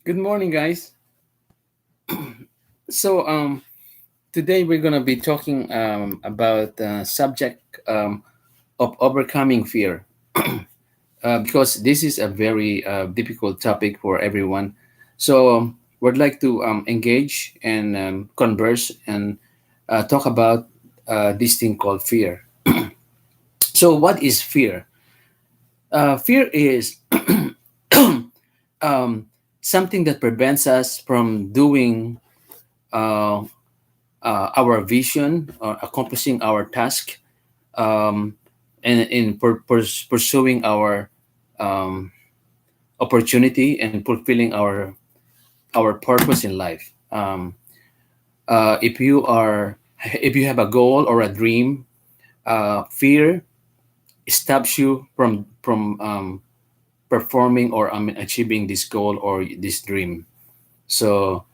Good morning, guys. So, today we're gonna be talking about the subject of overcoming fear, because this is a very difficult topic for everyone. So, we'd like to engage and converse and talk about this thing called fear. So, what is fear? Fear is um, something that prevents us from doing uh, our vision, accomplishing our task, um, and pursuing our um, opportunity and fulfilling our purpose in life. If you are if you have a goal or a dream, fear stops you from performing or achieving this goal or this dream. So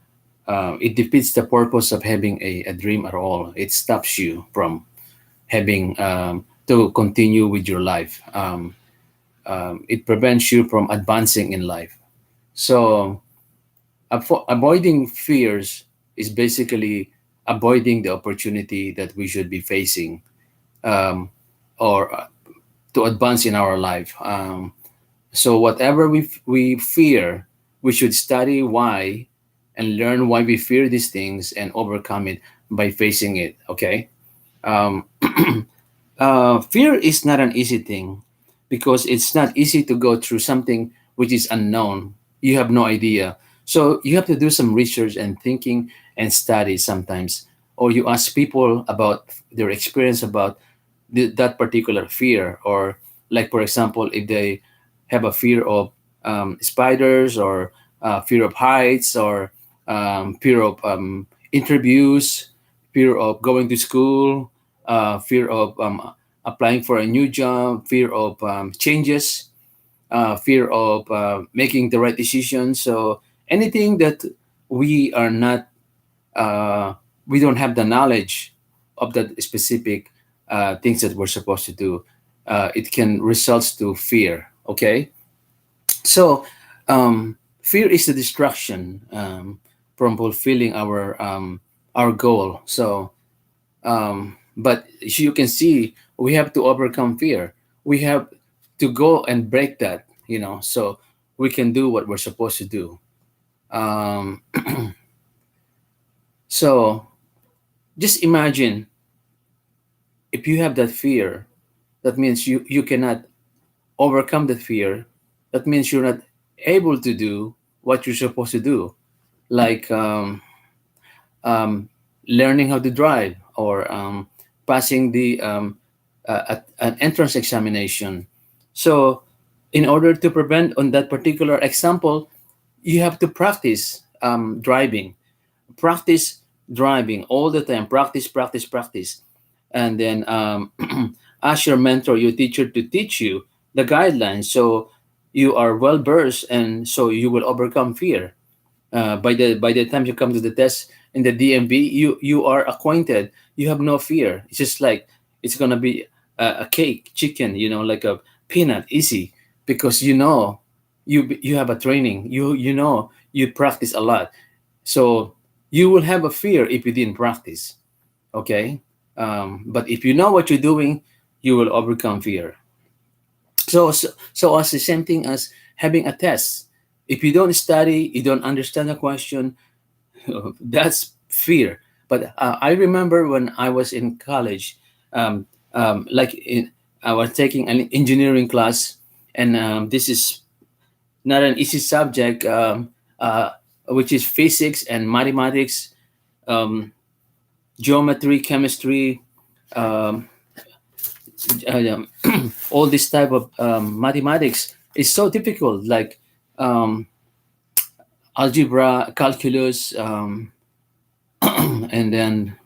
it defeats the purpose of having a dream at all. It stops you from having to continue with your life. It prevents you from advancing in life. So, avoiding fears is basically avoiding the opportunity that we should be facing, um, or to advance in our life. So, whatever we fear, we should study why and learn why we fear these things and overcome it by facing it. Okay. Um, fear is not an easy thing because it's not easy to go through something which is unknown. You have no idea. So you have to do some research and thinking and study sometimes. Or you ask people about their experience about that particular fear. Or, like, for example, if they have a fear of spiders or fear of heights or fear of interviews, fear of going to school, fear of applying for a new job, fear of changes, fear of making the right decision. So anything that we are not, uh, we don't have the knowledge of that specific things that we're supposed to do, it can result to fear. Okay, so fear is the distraction from fulfilling our goal. So but as you can see, we have to overcome fear. We have to go and break that, so we can do what we're supposed to do. Um, so just imagine, if you have that fear, that means you cannot overcome that fear. That means you're not able to do what you're supposed to do, like um, learning how to drive or passing the an entrance examination. So, in order to prevent on that particular example, you have to practice practice driving all the time. Practice, practice, practice, and then ask your mentor, your teacher, to teach you the guidelines so you are well versed, and so you will overcome fear. By the time you come to the test in the DMV, you are acquainted. You have no fear. It's just like it's gonna be a cake, chicken, like a peanut, easy, because you have a training. You practice a lot, so you will have a fear if you didn't practice. Okay, but if you know what you're doing, you will overcome fear. So as the same thing as having a test. If you don't study, you don't understand the question, that's fear. But I remember when I was in college, like I was taking an engineering class, and this is not an easy subject, which is physics and mathematics, um, geometry, chemistry, um, all this type of mathematics is so difficult, like um, algebra, calculus, and then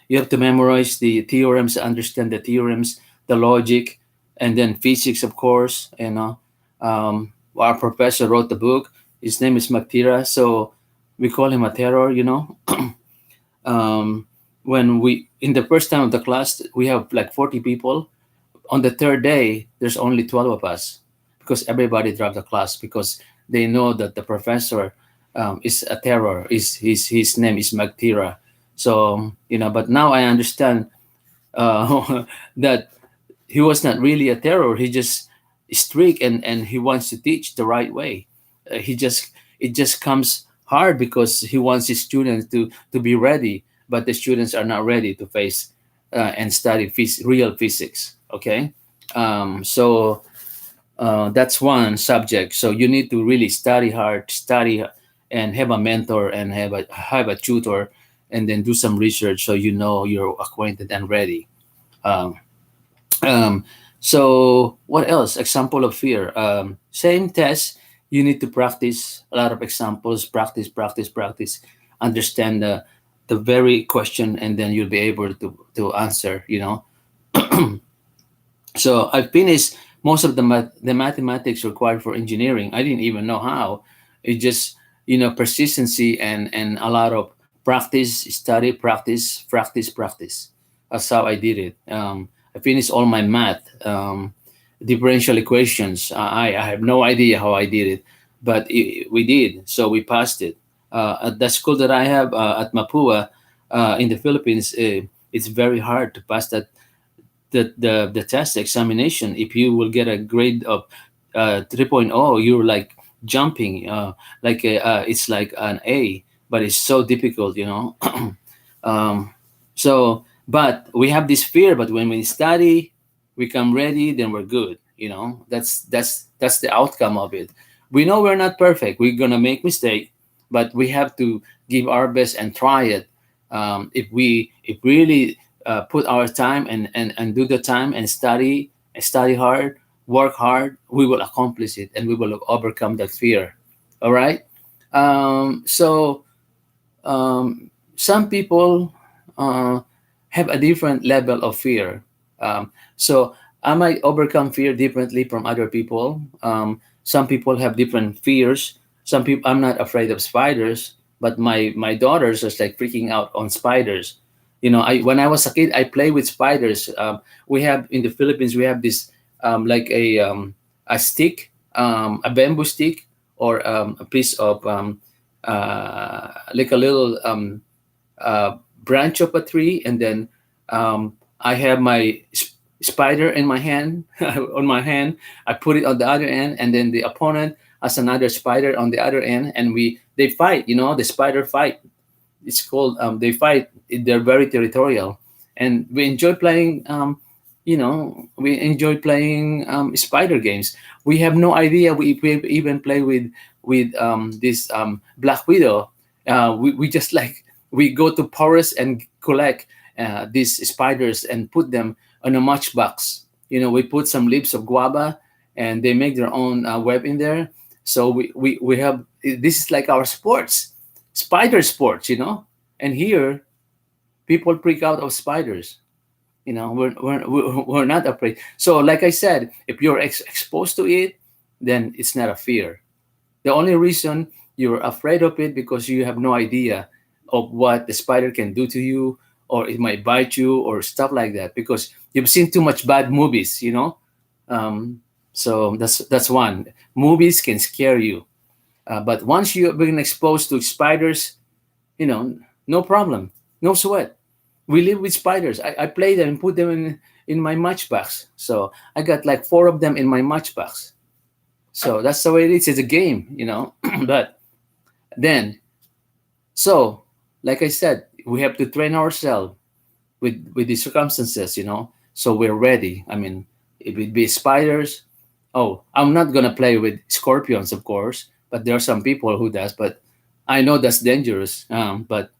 you have to memorize the theorems, understand the theorems, the logic, and then physics, of course. Our professor wrote the book. His name is Maktira, so we call him a terror. Um, when we in the first time of the class, we have like 40 people. On the third day, there's only 12 of us because everybody dropped the class because they know that the professor. is a terror. Is his name is Magtira. So but now I understand that he was not really a terror. He just strict, and he wants to teach the right way. He just It just comes hard because he wants his students to be ready, but the students are not ready to face and study real physics. Okay, so that's one subject. So you need to really study hard, study and have a mentor and have a tutor, and then do some research so you're acquainted and ready. Um, um, so what else? Example of fear. Same test. You need to practice a lot of examples. Practice, practice, practice. Understand the very question, and then you'll be able to answer. So I finished most of the mathematics required for engineering. I didn't even know how. It just persistency and a lot of practice, study, practice, practice, practice. That's how I did it. I finished all my math, differential equations. I have no idea how I did it, but we did. So we passed it. At the school that I have at Mapua in the Philippines, it's very hard to pass the test examination. If you will get a grade of 3.0, you're like jumping, it's like an A, but it's so difficult. um, so but we have this fear, but when we study, we come ready, then we're good. That's the outcome of it. We know we're not perfect, we're gonna make mistake, but we have to give our best and try it. If really put our time and do the time and study hard, work hard, we will accomplish it and we will overcome that fear. All right. So some people uh, have a different level of fear. So I might overcome fear differently from other people. Some people have different fears. Some people, I'm not afraid of spiders, but my daughters are like freaking out on spiders. I when I was a kid, I play with spiders. We have in the Philippines, we have this like a stick, a bamboo stick, or a piece of like a little branch of a tree, and then I have my spider in my hand. On my hand, I put it on the other end, and then the opponent has another spider on the other end, and they fight. The spider fight. It's called they fight. They're very territorial, and we enjoy playing. We enjoy playing spider games. We have no idea. We even play with this black widow. We just like we go to forest and collect these spiders and put them on a matchbox. We put some leaves of guava, and they make their own web in there. So we have this is like our sports, spider sports. And here people freak out of spiders. We're not afraid. So like I said, if you're exposed to it, then it's not a fear. The only reason you're afraid of it because you have no idea of what the spider can do to you, or it might bite you, or stuff like that, because you've seen too much bad movies. So that's one. Movies can scare you, but once you've been exposed to spiders, no problem, no sweat. We live with spiders. I play them and put them in my matchbox. So I got like four of them in my matchbox. So that's the way it is. It's a game. But then, so like I said, we have to train ourselves with the circumstances. So we're ready. I mean, if it be spiders, oh, I'm not gonna play with scorpions, of course, but there are some people who does. But I know that's dangerous. But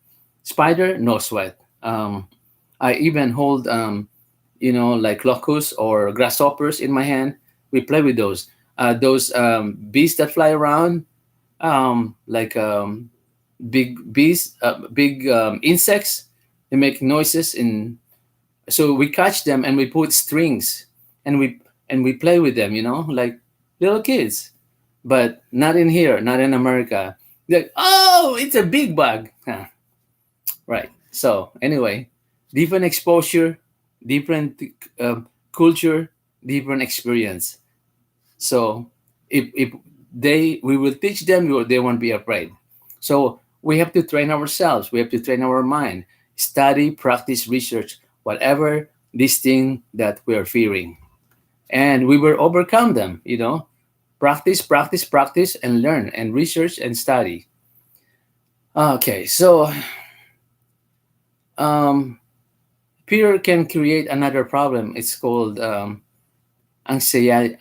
spider, no sweat. I even hold like locusts or grasshoppers in my hand. We play with those bees that fly around, like big bees, big insects. They make noises, so we catch them and we put strings, and we play with them, like little kids. But not in here, not in America. Like, oh, it's a big bug. Huh, right. So anyway, different exposure, different culture, different experience. So if we will teach them, they won't be afraid. So we have to train ourselves. We have to train our mind, study, practice, research, whatever this thing that we are fearing, and we will overcome them. Practice, practice, practice, and learn, and research and study. Okay, so um, fear can create another problem. It's called anxiety,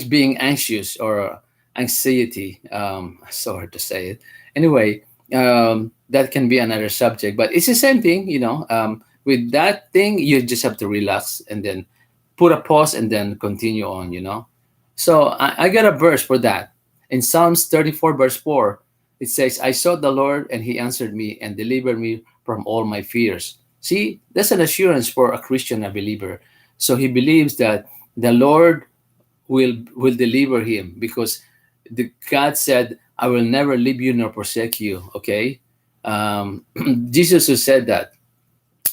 being anxious, or anxiety. So hard to say it. Anyway, that can be another subject, but it's the same thing. With that thing, you just have to relax and then put a pause and then continue on. So I got a verse for that. In Psalms 34, verse 4, it says, I sought the Lord, and he answered me and delivered me from all my fears. See, that's an assurance for a Christian, a believer. So he believes that the Lord will deliver him, because God said, I will never leave you nor forsake you. Okay. Jesus who said that.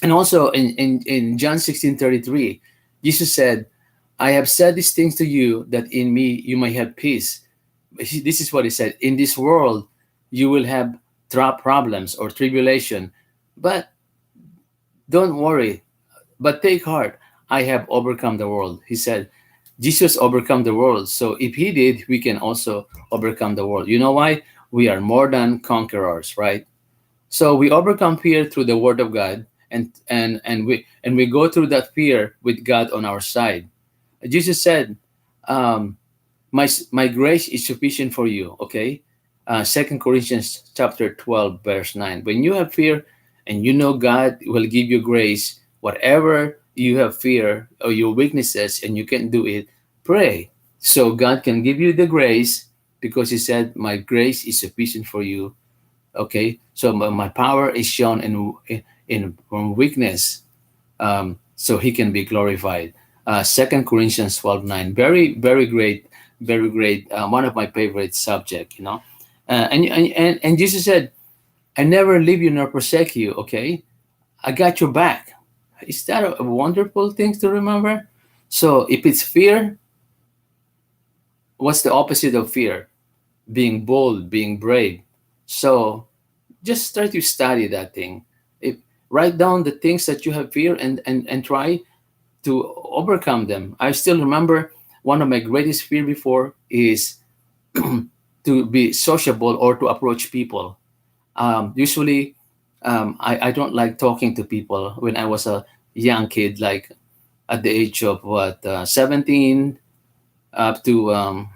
And also in John 16:33, Jesus said, I have said these things to you, that in me you may have peace. This is what he said. In this world you will have problems or tribulation, but don't worry, but take heart. I have overcome the world. He said, Jesus overcome the world. So if he did, we can also overcome the world. You know why? We are more than conquerors, right? So we overcome fear through the word of God, and we go through that fear with God on our side. Jesus said, um, my grace is sufficient for you. Okay. 2 Corinthians chapter 12 verse 9. When you have fear and you know God will give you grace, whatever you have fear or your weaknesses and you can do it, pray so God can give you the grace, because he said, my grace is sufficient for you. Okay. So my power is shown in from weakness, so he can be glorified. 2 Corinthians 12:9. Very, very great, very great. One of my favorite subject, and Jesus said, I never leave you nor forsake you. Okay. I got your back. Is that a wonderful thing to remember? So if it's fear, what's the opposite of fear? Being bold, being brave. So just try to study that thing. If, write down the things that you have fear, and try to overcome them. I still remember one of my greatest fear before is to be sociable or to approach people. Usually, I don't like talking to people. When I was a young kid, like at the age of 17 up to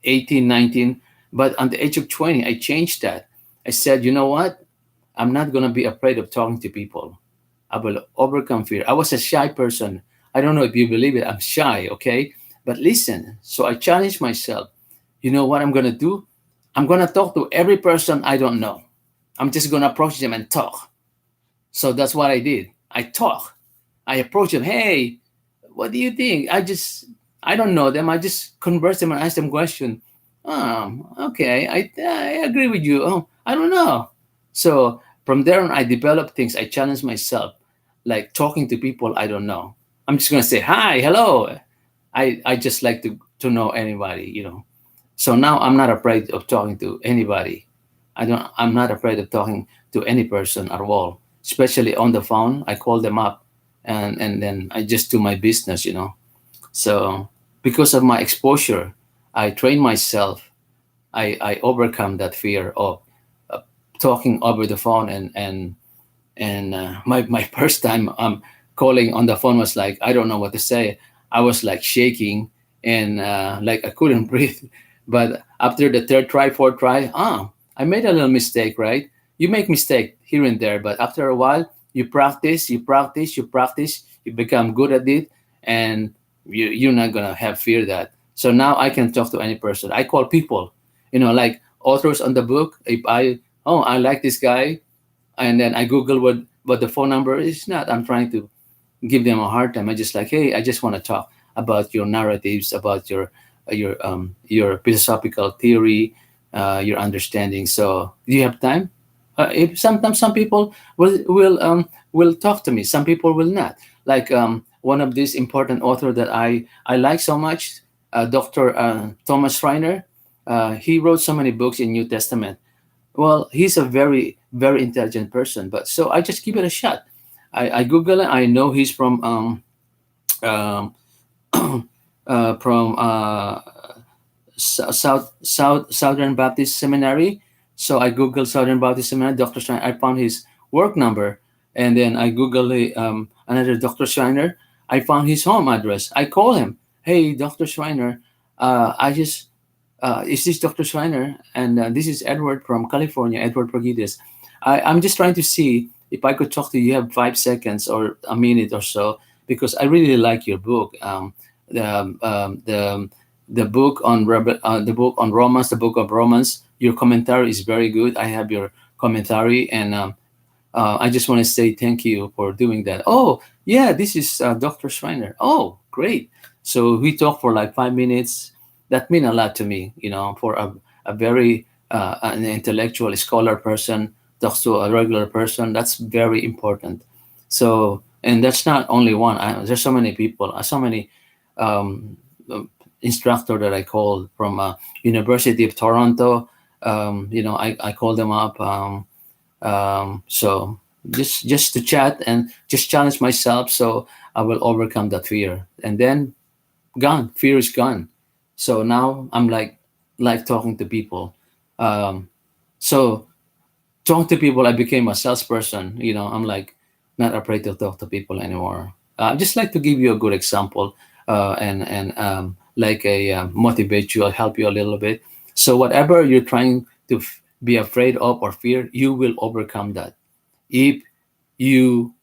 18, 19. But on the age of 20, I changed that. I said, you know what? I'm not going to be afraid of talking to people. I will overcome fear. I was a shy person. I don't know if you believe it. I'm shy, okay? But listen, so I challenged myself. You know what I'm going to do? I'm going to talk to every person I don't know. I'm just going to approach them and talk. So that's what I did. I talk. I approach them. Hey, what do you think? I don't know them. I just converse them and ask them question. Okay, I agree with you. Oh, I don't know. So from there on, I developed things. I challenged myself, like talking to people I don't know. I'm just gonna say hi, hello. I just like to know anybody. So now I'm not afraid of talking to anybody. I'm not afraid of talking to any person at all, especially on the phone. I call them up, and then I just do my business. So because of my exposure, I train myself. I overcome that fear of uh, talking over the phone, and my first time calling on the phone was like, I don't know what to say. I was like shaking, and like I couldn't breathe. But after the third try, fourth try, I made a little mistake, right? You make mistake here and there, but after a while, you practice, you practice, you practice, you become good at it, and you're not gonna have fear that. So now I can talk to any person. I call people, like authors on the book. If I like this guy, and then I Google what the phone number is. Not I'm trying to give them a hard time. I just like, hey, I just want to talk about your narratives, about your philosophical theory, your understanding. So do you have time? If sometimes some people will talk to me, some people will not. Like one of these important author that I like so much, Dr. Thomas Reiner. He wrote so many books in New Testament. Well, he's a very, very intelligent person. But so I just give it a shot. I Google it. I know he's um, from Southern Baptist Seminary. So I googled Southern Baptist Seminary, Dr. Schreiner. I found his work number, and then I googled another Dr. Schreiner. I found his home address. I call him. Hey, Dr. Schreiner, I just is this Dr. Schreiner? And this is Edward from California, Edward Progides. I'm just trying to see if I could talk to you. You have 5 seconds or a minute or so, because I really like your book. The, um, um, the the book on the book on Romans, the book of Romans. Your commentary is very good. I have your commentary, and I just want to say thank you for doing that. Oh, yeah, this is Dr. Schreiner. Oh, great. So we talked for like 5 minutes. That mean a lot to me, for a very an intellectual scholar person talks to a regular person. That's very important. So, and that's not only one. There's so many people, so many um, instructor that I called from University of Toronto. I called them up. So just to chat and just challenge myself, so I will overcome that fear, and then gone. Fear is gone. So now I'm like talking to people. Um, so talking to people, I became a salesperson. I'm like not afraid to talk to people anymore. I just like to give you a good example, and like a motivate you, I'll help you a little bit. So whatever you're trying to be afraid of or fear, you will overcome that if you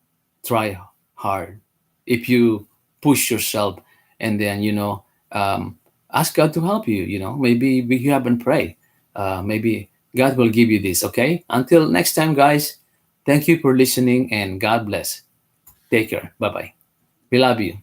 try hard, if you push yourself, and then ask God to help you. Maybe you haven't prayed. Maybe God will give you this. Okay. Until next time, guys. Thank you for listening, and God bless. Take care. Bye bye. We love you.